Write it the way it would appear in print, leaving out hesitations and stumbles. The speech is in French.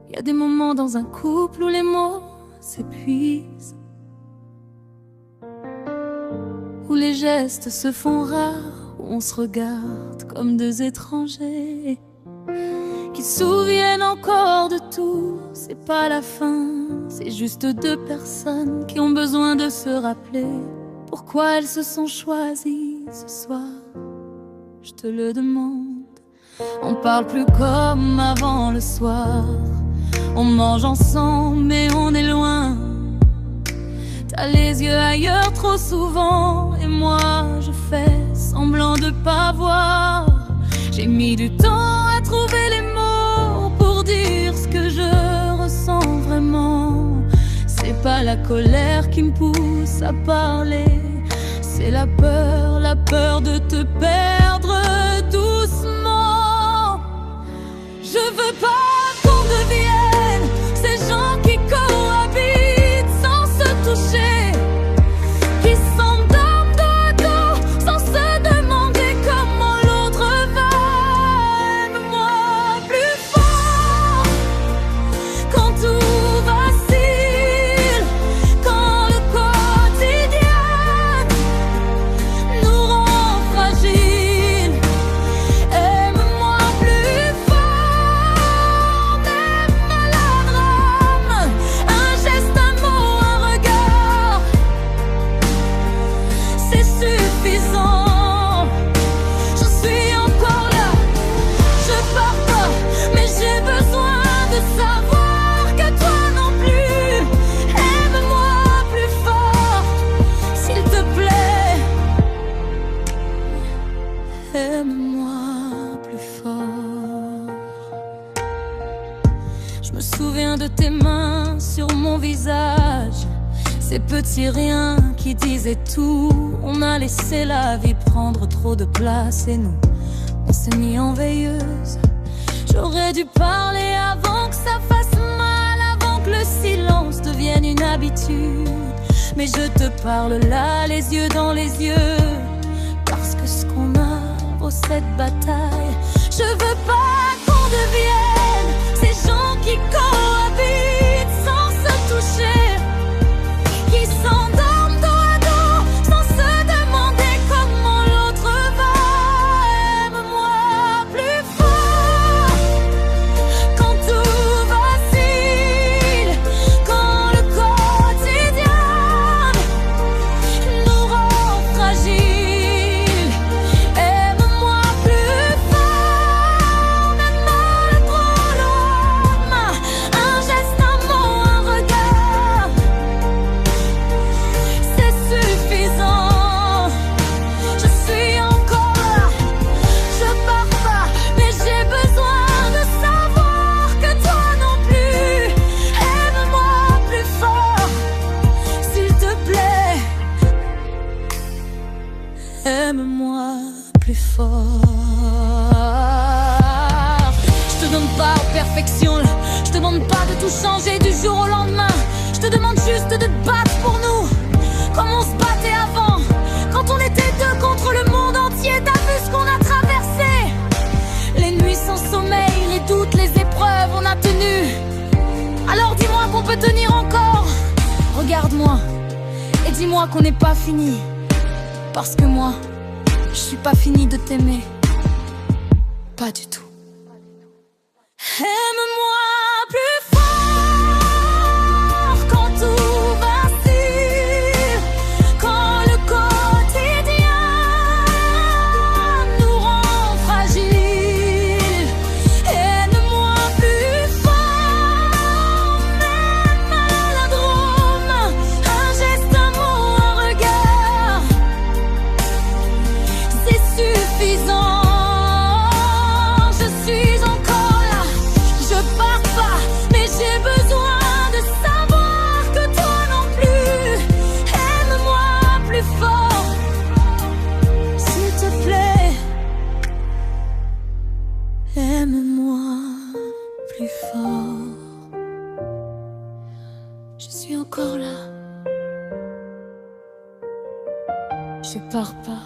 Il y a des moments dans un couple où les mots s'épuisent, où les gestes se font rares, où on se regarde comme deux étrangers qui se souviennent encore de tout. C'est pas la fin, c'est juste deux personnes qui ont besoin de se rappeler pourquoi elles se sont choisies ce soir. Je te le demande. On parle plus comme avant le soir, on mange ensemble mais on est loin. T'as les yeux ailleurs trop souvent et moi je fais semblant de pas voir. J'ai mis du temps à trouver les mots pour dire ce que je ressens vraiment. C'est pas la colère qui me pousse à parler, c'est la peur de te perdre doucement. Je veux pas qu'on devienne ces gens qui cohabitent sans se toucher, qui s'endorment dos à dos sans se demander comment l'autre va. Aime-moi plus fort quand tout vacille, quand le quotidien nous rend fragiles. Aime-moi plus fort, même maladroit, un geste, un mot, un regard, c'est suffisant. Je suis encore là, je pars pas, mais j'ai besoin de savoir que toi non plus. Aime-moi plus fort, s'il te plaît. Aime-moi plus fort. Je me souviens de tes mains sur mon visage, ces petits riens qui disaient tout. On a laissé la vie prendre trop de place et nous, on s'est mis en veilleuse. J'aurais dû parler avant que ça fasse mal, avant que le silence devienne une habitude. Mais je te parle là, les yeux dans les yeux, parce que ce qu'on a vaut cette bataille. Je veux pas qu'on devienne ces gens qui cohabitent sans se toucher, qui s'endorment dos à dos sans se demander comment l'autre va. Aime-moi plus fort quand tout vacille, quand le quotidien nous rend fragiles. Aime-moi plus fort, même maladroit, un geste, un mot, un regard, c'est suffisant. Je suis encore là, je pars pas, mais j'ai besoin de savoir que toi non plus. Aime-moi plus fort, s'il te plaît. Aime-moi plus fort. Je te demande pas perfection, je te demande pas de tout changer du jour au lendemain. Je te demande juste de te battre pour nous, comme on se battait avant, quand on était deux contre le monde entier. T'as vu ce qu'on a traversé, les nuits sans sommeil, les doutes, les épreuves, on a tenu. Alors dis-moi qu'on peut tenir encore. Regarde-moi et dis-moi qu'on n'est pas fini, parce que moi, je suis pas fini de t'aimer, pas du tout. Aime-moi plus fort quand tout vacille, quand le quotidien nous rend fragiles. Aime-moi plus fort, même maladroit, un geste, un mot, un regard, c'est suffisant. Je suis encore là, je pars pas, mais j'ai besoin de savoir que toi non plus. Aime-moi plus fort, s'il te plaît. Aime-moi plus fort. Je suis encore là, je pars pas.